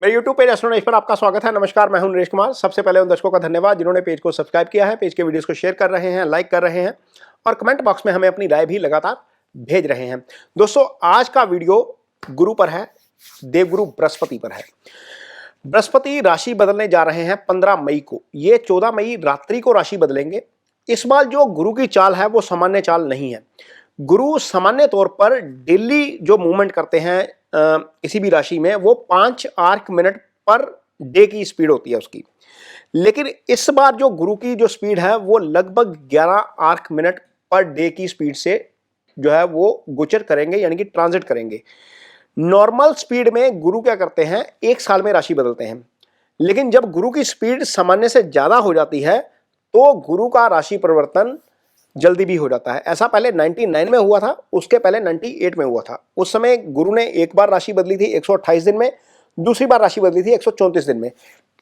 मेरे YouTube page astro knowledge पर आपका स्वागत है। नमस्कार, मैं हूं नरेश कुमार। सबसे पहले उन दर्शकों का धन्यवाद जिन्होंने पेज को सब्सक्राइब किया है, पेज के वीडियोस को शेयर कर रहे हैं, लाइक कर रहे हैं और कमेंट बॉक्स में हमें अपनी राय भी लगातार भेज रहे हैं। दोस्तों, आज का वीडियो गुरु पर है, देवगुरु बृहस्पति पर है। बृहस्पति राशि बदलने जा रहे हैं 15 मई को। ये 14 मई रात्रि को राशि बदलेंगे। इस बार जो गुरु की चाल है वो सामान्य चाल नहीं है। गुरु सामान्य तौर पर डेली जो मूवमेंट करते हैं किसी भी राशि में, वो 5 आर्क मिनट पर डे की स्पीड होती है उसकी। लेकिन इस बार जो गुरु की जो स्पीड है वो लगभग 11 आर्क मिनट पर डे की स्पीड से जो है वो गोचर करेंगे, यानी कि ट्रांजिट करेंगे। नॉर्मल स्पीड में गुरु क्या करते हैं, 1 साल में राशि बदलते हैं। लेकिन जब गुरु की स्पीड सामान्य से ज्यादा हो जाती है तो गुरु का राशि परिवर्तन जल्दी भी हो जाता है। ऐसा पहले 99 में हुआ था, उसके पहले 98 में हुआ था। उस समय गुरु ने एक बार राशि बदली थी 128 दिन में, दूसरी बार राशि बदली थी 134 दिन में।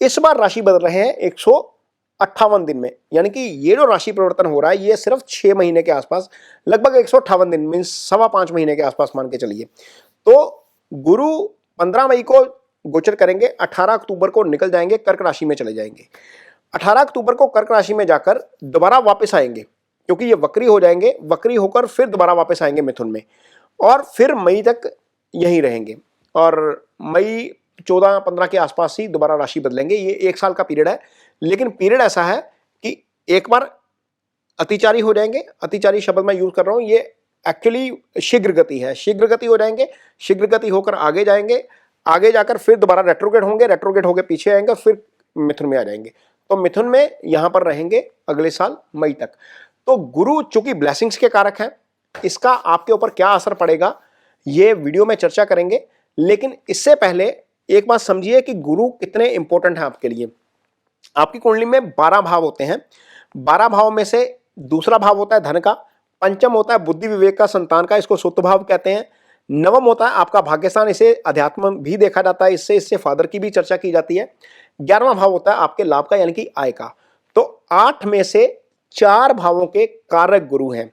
इस बार राशि बदल रहे हैं 158 दिन में। यानी कि ये जो राशि परिवर्तन हो रहा है ये सिर्फ 6 महीने के आसपास, लगभग 158 दिन मीन्स 5.25 महीने के आसपास मान के चलिए। तो गुरु 15 मई को गोचर करेंगे, 18 अक्टूबर को निकल जाएंगे, कर्क राशि में चले जाएंगे। 18 अक्टूबर को कर्क राशि में जाकर दोबारा वापस आएंगे, क्योंकि ये वक्री हो जाएंगे। वक्री होकर फिर दोबारा वापस आएंगे मिथुन में और फिर मई तक यहीं रहेंगे और मई 14-15 के आसपास ही दोबारा राशि बदलेंगे। ये 1 साल का पीरियड है। लेकिन पीरियड ऐसा है कि एक बार अतिचारी हो जाएंगे। अतिचारी शब्द मैं यूज कर रहा हूं, ये एक्चुअली शीघ्र गति है। शीघ्र गति हो जाएंगे, शीघ्र गति होकर आगे जाएंगे, आगे जाकर फिर दोबारा रेट्रोग्रेड होंगे, रेट्रोग्रेड होकर पीछे आएंगे, फिर मिथुन में आ जाएंगे। तो मिथुन में यहां पर रहेंगे अगले साल मई तक। तो गुरु चूंकि ब्लेसिंग्स के कारक हैं, इसका आपके ऊपर क्या असर पड़ेगा ये वीडियो में चर्चा करेंगे। लेकिन इससे पहले एक बात समझिए कि गुरु कितने इंपॉर्टेंट हैं आपके लिए। आपकी कुंडली में 12 भाव होते हैं। 12 भाव में से दूसरा भाव होता है धन का, पंचम होता है बुद्धि विवेक का, संतान का, इसको सुत भाव कहते हैं। नवम होता है आपका भाग्यस्थान, इसे अध्यात्म भी देखा जाता है, इससे फादर की भी चर्चा की जाती है। 11वां भाव होता है आपके लाभ का, यानी कि आय का। तो 8 में से 4 भावों के कारक गुरु हैं।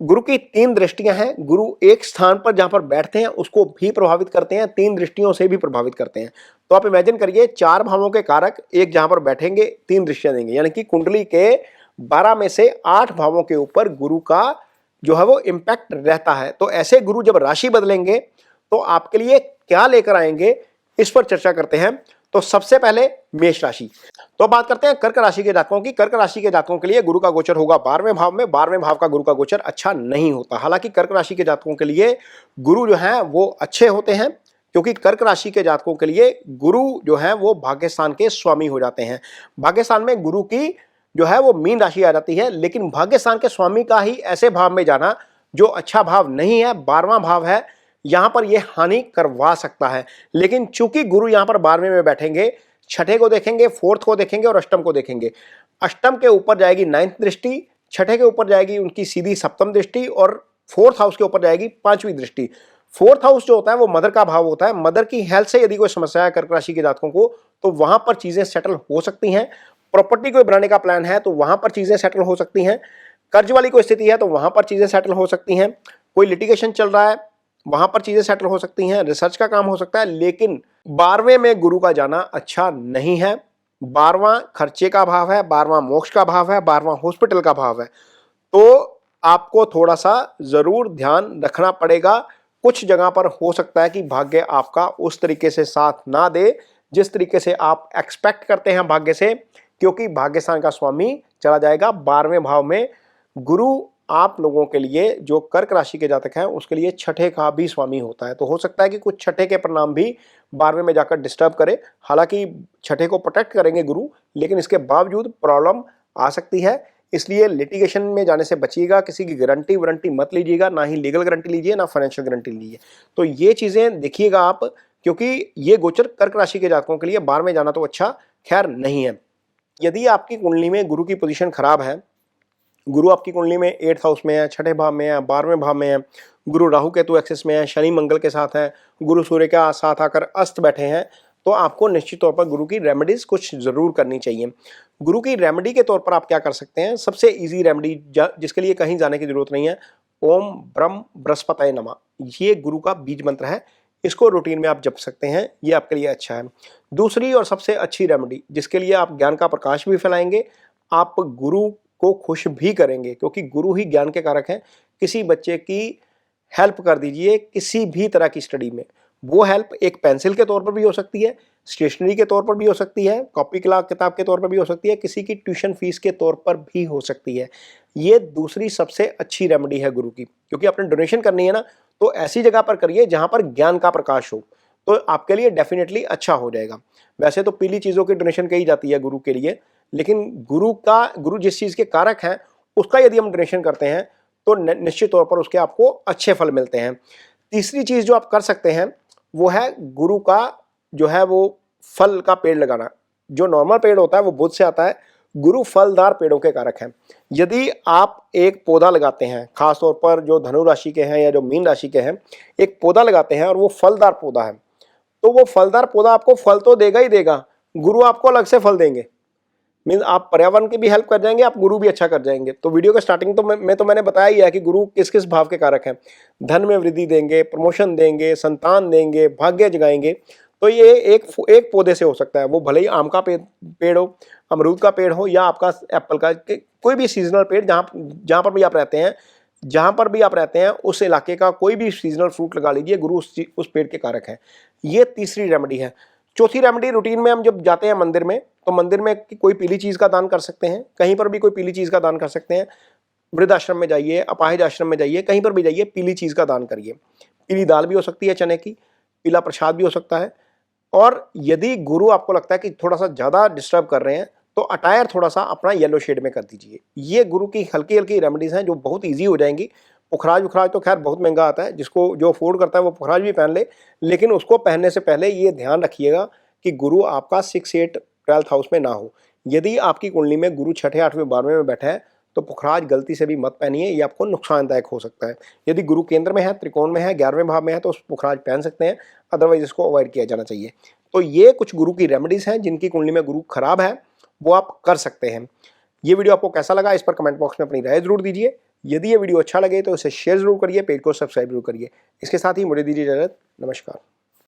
गुरु की 3 दृष्टियां हैं। गुरु एक स्थान पर जहां पर बैठते हैं उसको भी प्रभावित करते हैं, 3 दृष्टियों से भी प्रभावित करते हैं। तो आप इमेजिन करिए 4 भावों के कारक एक जहां पर बैठेंगे 3 दृष्टियां देंगे, यानी कि कुंडली के 12 में से 8 भावों के ऊपर गुरु का जो है वो इंपैक्ट रहता है। तो ऐसे गुरु जब राशि बदलेंगे तो आपके लिए क्या लेकर आएंगे, इस पर चर्चा करते हैं। तो सबसे पहले मेष राशि। तो बात करते हैं कर्क राशि के जातकों की। कर्क राशि के जातकों के लिए गुरु का गोचर होगा 12वें भाव में। 12वें भाव का गुरु का गोचर अच्छा नहीं होता। हालांकि कर्क राशि के जातकों के लिए गुरु जो है वो अच्छे होते हैं, क्योंकि कर्क राशि के जातकों के लिए गुरु जो है वो भाग्यस्थान के स्वामी हो जाते हैं। भाग्यस्थान में गुरु की जो है वो मीन राशि आ जाती है। लेकिन भाग्यस्थान के स्वामी का ही ऐसे भाव में जाना जो अच्छा भाव नहीं है, 12वां भाव है, यहां पर यह हानि करवा सकता है। लेकिन चूंकि गुरु यहां पर 12वें में बैठेंगे, छठे को देखेंगे, फोर्थ को देखेंगे और अष्टम को देखेंगे। अष्टम के ऊपर जाएगी 9th दृष्टि, छठे के ऊपर जाएगी उनकी सीधी 7वीं दृष्टि और 4th हाउस के ऊपर जाएगी 5वीं दृष्टि। 4th हाउस जो होता है वो मदर का भाव होता है। मदर की हेल्थ से यदि कोई समस्या है कर्क राशि के जातकों को तो वहां पर चीजें सेटल हो सकती हैं। प्रॉपर्टी को बनाने का प्लान है तो वहां पर चीजें सेटल हो सकती हैं। कर्ज वाली कोई स्थिति है तो वहां पर चीजें सेटल हो सकती हैं। कोई लिटिगेशन चल रहा है वहां पर चीजें सेटल हो सकती हैं। रिसर्च का काम हो सकता है। लेकिन 12वें में गुरु का जाना अच्छा नहीं है। 12वां खर्चे का भाव है, 12वां मोक्ष का भाव है, 12वां हॉस्पिटल का भाव है। तो आपको थोड़ा सा जरूर ध्यान रखना पड़ेगा। कुछ जगह पर हो सकता है कि भाग्य आपका उस तरीके से साथ ना दे जिस तरीके से आप एक्सपेक्ट करते हैं भाग्य से, क्योंकि भाग्यस्थान का स्वामी चला जाएगा 12वें भाव में। गुरु आप लोगों के लिए जो कर्क राशि के जातक हैं उसके लिए छठे का भी स्वामी होता है। तो हो सकता है कि कुछ छठे के परिणाम भी 12वें में जाकर डिस्टर्ब करे। हालांकि छठे को प्रोटेक्ट करेंगे गुरु, लेकिन इसके बावजूद प्रॉब्लम आ सकती है। इसलिए लिटिगेशन में जाने से बचिएगा। किसी की गारंटी वारंटी मत लीजिएगा, ना ही लीगल गारंटी लीजिए, ना फाइनेंशियल गारंटी लीजिए। तो ये चीजें देखिएगा आप, क्योंकि ये गोचर कर्क राशि के जातकों के लिए 12वें जाना तो अच्छा खैर नहीं है। यदि आपकी कुंडली में गुरु की पोजीशन खराब है, गुरु आपकी कुंडली में 8th हाउस में है, छठे भाव में है, 12वें भाव में है, गुरु राहु केतु एक्सिस में है, शनि मंगल के साथ है, गुरु सूर्य के साथ आकर अस्त बैठे हैं, तो आपको निश्चित तौर पर गुरु की रेमेडीज कुछ जरूर करनी चाहिए। गुरु की रेमेडी के तौर पर आप क्या कर सकते हैं, सबसे इजी रेमेडी जिसके लिए कहीं जाने की जरूरत नहीं है, ओम ब्रह्म बृहस्पतये नमः, ये गुरु का बीज मंत्र है। इसको रूटीन में आप जप सकते हैं, ये आपके लिए अच्छा है। दूसरी और सबसे अच्छी रेमेडी जिसके लिए आप ज्ञान का प्रकाश भी फैलाएंगे, आप गुरु को खुश भी करेंगे, क्योंकि गुरु ही ज्ञान के कारक हैं। किसी बच्चे की हेल्प कर दीजिए किसी भी तरह की स्टडी में, वो हेल्प एक पेंसिल के तौर पर भी हो सकती है, स्टेशनरी के तौर पर भी हो सकती है, कॉपी किताब के तौर पर भी हो सकती है, किसी की ट्यूशन फीस के तौर पर भी हो सकती है। ये दूसरी सबसे अच्छी रेमेडी है गुरु की, क्योंकि आपने डोनेशन करनी है ना, तो ऐसी जगह पर करिए जहां पर ज्ञान का प्रकाश हो, तो आपके लिए डेफिनेटली अच्छा हो जाएगा। वैसे तो पीली चीज़ों की डोनेशन कही जाती है गुरु के लिए, लेकिन गुरु जिस चीज़ के कारक हैं उसका यदि हम डोनेशन करते हैं तो निश्चित तौर पर उसके आपको अच्छे फल मिलते हैं। तीसरी चीज़ जो आप कर सकते हैं वो है गुरु का जो है वो फल का पेड़ लगाना। जो नॉर्मल पेड़ होता है वो बुध से आता है, गुरु फलदार पेड़ों के कारक हैं। यदि आप एक पौधा लगाते हैं, खासतौर पर जो धनु राशि के हैं या जो मीन राशि के हैं, एक पौधा लगाते हैं और वो फलदार पौधा है, तो वो फलदार पौधा आपको फल तो देगा ही देगा, गुरु आपको अलग से फल देंगे। मीन आप पर्यावरण की भी हेल्प कर जाएंगे, आप गुरु भी अच्छा कर जाएंगे। तो वीडियो के स्टार्टिंग तो मैंने बताया ही है कि गुरु किस किस भाव के कारक हैं। धन में वृद्धि देंगे, प्रमोशन देंगे, संतान देंगे, भाग्य जगाएंगे। तो ये एक पौधे से हो सकता है, वो भले ही आम का पेड़ हो, अमरूद का पेड़ हो या आपका एप्पल का, कोई भी सीजनल पेड़ जहाँ पर भी आप रहते हैं, जहाँ पर भी आप रहते हैं उस इलाके का कोई भी सीजनल फ्रूट लगा लीजिए, गुरु उस पेड़ के कारक हैं। ये तीसरी रेमेडी है। चौथी रेमेडी, रूटीन में हम जब जाते हैं मंदिर में, तो मंदिर में कोई पीली चीज़ का दान कर सकते हैं, कहीं पर भी कोई पीली चीज़ का दान कर सकते हैं। वृद्धाश्रम में जाइए, अपाहिज आश्रम में जाइए, कहीं पर भी जाइए, पीली चीज़ का दान करिए। पीली दाल भी हो सकती है चने की, पीला प्रसाद भी हो सकता है। और यदि गुरु आपको लगता है कि थोड़ा सा ज़्यादा डिस्टर्ब कर रहे हैं, तो अटायर थोड़ा सा अपना येलो शेड में कर दीजिए। ये गुरु की हल्की हल्की रेमेडीज़ हैं जो बहुत ईजी हो जाएंगी। पुखराज उखराज तो खैर बहुत महंगा आता है, जिसको जो अफोर्ड करता है वो पुखराज भी पहन ले, लेकिन उसको पहनने से पहले ये ध्यान रखिएगा कि गुरु आपका 6, 8, 12th हाउस में ना हो। यदि आपकी कुंडली में गुरु 6, 8वें, 12वें में बैठा है तो पुखराज गलती से भी मत पहनिए, ये आपको नुकसानदायक हो सकता है। यदि गुरु केंद्र में है, त्रिकोण में है, 11वें भाव में है, तो उस पुखराज पहन सकते हैं, अदरवाइज इसको अवॉइड किया जाना चाहिए। तो ये कुछ गुरु की रेमेडीज़ हैं जिनकी कुंडली में गुरु खराब है, वो आप कर सकते हैं। ये वीडियो आपको कैसा लगा इस पर कमेंट बॉक्स में अपनी राय जरूर दीजिए। यदि ये वीडियो अच्छा लगे तो इसे शेयर जरूर करिए, पेज को सब्सक्राइब जरूर करिए। इसके साथ ही मुझे दीजिए इजाजत। नमस्कार।